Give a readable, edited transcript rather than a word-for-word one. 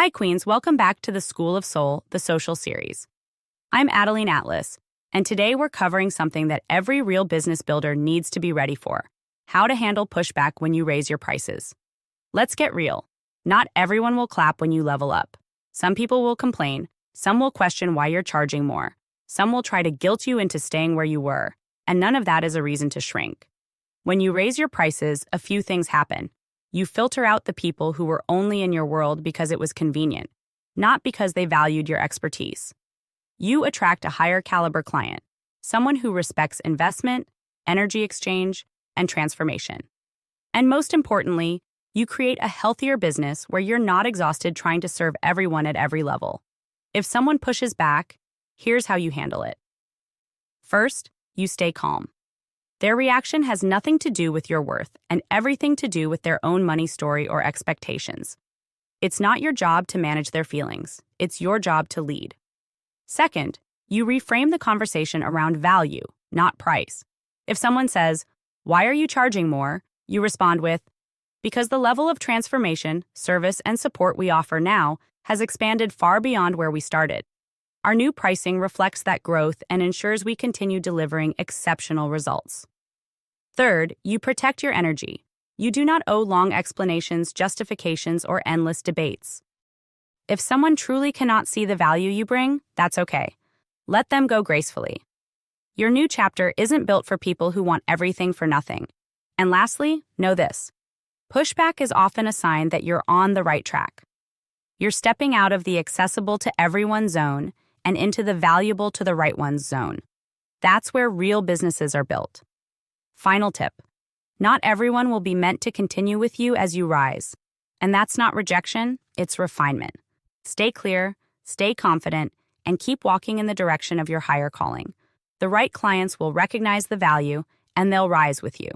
Hi, Queens. Welcome back to the School of Soul, the social series. I'm ADELINE Atlas, and today we're covering something that every real business builder needs to be ready for: how to handle pushback when you raise your prices. Let's get real. Not everyone will clap when you level up. Some people will complain, some will question why you're charging more, some will try to guilt you into staying where you were, and none of that is a reason to shrink. When you raise your prices, a few things happen. You filter out the people who were only in your world because it was convenient, not because they valued your expertise. You attract a higher caliber client, someone who respects investment, energy exchange, and transformation. And most importantly, you create a healthier business where you're not exhausted trying to serve everyone at every level. If someone pushes back, here's how you handle it. First, you stay calm. Their reaction has nothing to do with your worth and everything to do with their own money story or expectations. It's not your job to manage their feelings. It's your job to lead. Second, you reframe the conversation around value, not price. If someone says, "Why are you charging more?" you respond with, "Because the level of transformation, service, and support we offer now has expanded far beyond where we started. Our new pricing reflects that growth and ensures we continue delivering exceptional results." Third, you protect your energy. You do not owe long explanations, justifications, or endless debates. If someone truly cannot see the value you bring, that's okay. Let them go gracefully. Your new chapter isn't built for people who want everything for nothing. And lastly, know this: pushback is often a sign that you're on the right track. You're stepping out of the accessible to everyone zone and into the valuable to the right one's zone. That's where real businesses are built. Final tip: not everyone will be meant to continue with you as you rise. And that's not rejection, it's refinement. Stay clear, stay confident, and keep walking in the direction of your higher calling. The right clients will recognize the value, and they'll rise with you.